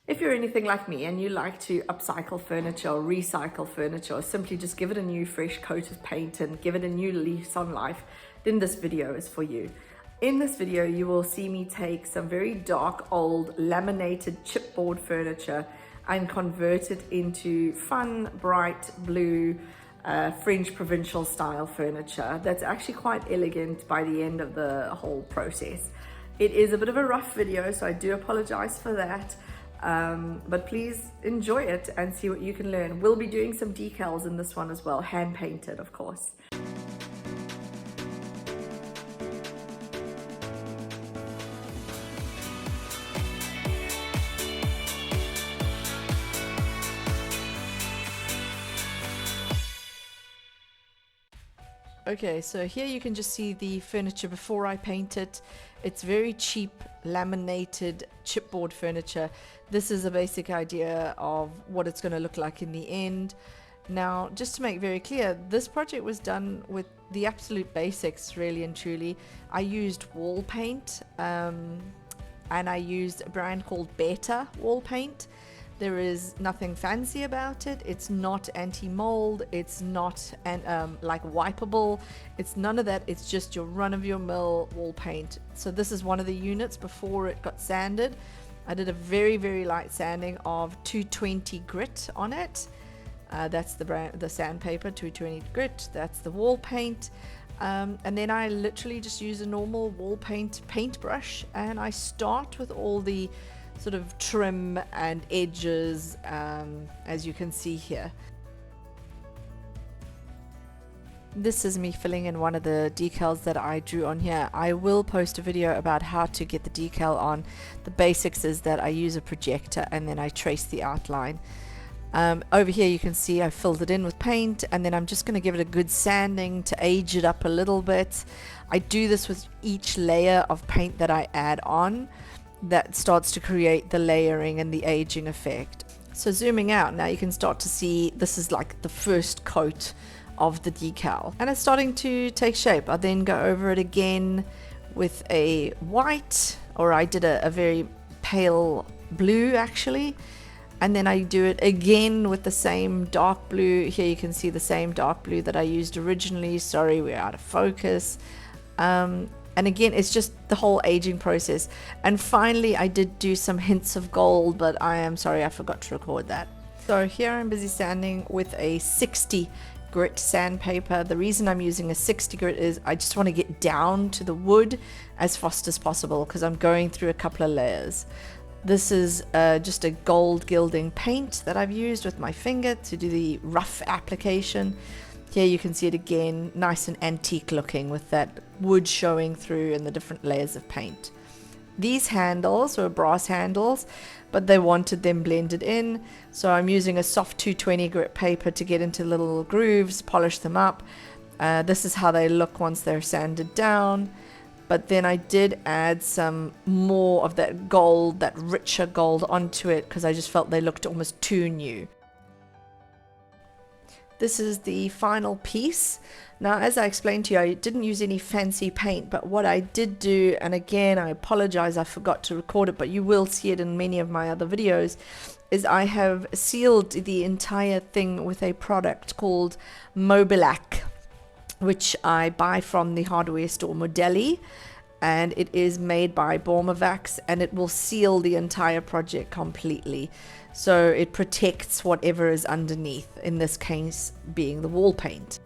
If you're anything like me and you like to upcycle furniture or recycle furniture, or simply just give it a new fresh coat of paint and give it a new lease on life, then this video is for you. In this video, you will see me take some very dark, old, laminated chipboard furniture and convert it into fun, bright blue, French provincial style furniture that's actually quite elegant by the end of the whole process. It is a bit of a rough video, so I do apologize for that. But please enjoy it and see what you can learn. We'll be doing some decals in this one as well, hand painted, of course. Okay, so here you can just see the furniture before I paint it. It's very cheap laminated chipboard furniture. This is a basic idea of what it's going to look like in the end. Now, just to make very clear, this project was done with the absolute basics, really and truly. I used wall paint and I used a brand called Beta wall paint. There is nothing fancy about it. It's not anti-mold. It's not like wipeable. It's none of that. It's just your run-of-your-mill wall paint. So this is one of the units before it got sanded. I did a very, very light sanding of 220 grit on it. That's the brand, the sandpaper, 220 grit. That's the wall paint. And then I literally just use a normal wall paintbrush, and I start with all the sort of trim and edges, as you can see here. This is me filling in one of the decals that I drew on here. I will post a video about how to get the decal on. The basics is that I use a projector and then I trace the outline. Over here you can see I filled it in with paint, and then I'm just going to give it a good sanding to age it up a little bit. I do this with each layer of paint that I add on. That starts to create the layering and the aging effect. So zooming out now, you can start to see this is like the first coat of the decal, and it's starting to take shape. I then go over it again with a white, or I did a very pale blue actually, and then I do it again with the same dark blue. Here you can see the same dark blue that I used originally. Sorry, we're out of focus. And again, it's just the whole aging process. And finally, I did do some hints of gold, but I am sorry, I forgot to record that. So here I'm busy sanding with a 60 grit sandpaper. The reason I'm using a 60 grit is I just want to get down to the wood as fast as possible because I'm going through a couple of layers. This is just a gold gilding paint that I've used with my finger to do the rough application. Here you can see it again, nice and antique looking with that wood showing through and the different layers of paint. These handles were brass handles, but they wanted them blended in, so I'm using a soft 220 grit paper to get into little grooves, polish them up. This is how they look once they're sanded down. But then I did add some more of that gold, that richer gold onto it, because I just felt they looked almost too new. This is the final piece. Now, as I explained to you, I didn't use any fancy paint, but what I did do, and again, I apologize, I forgot to record it, but you will see it in many of my other videos, is I have sealed the entire thing with a product called Mobilack, which I buy from the hardware store Mudelli, and it is made by Bormawachs, and it will seal the entire project completely. So it protects whatever is underneath, in this case being the wall paint.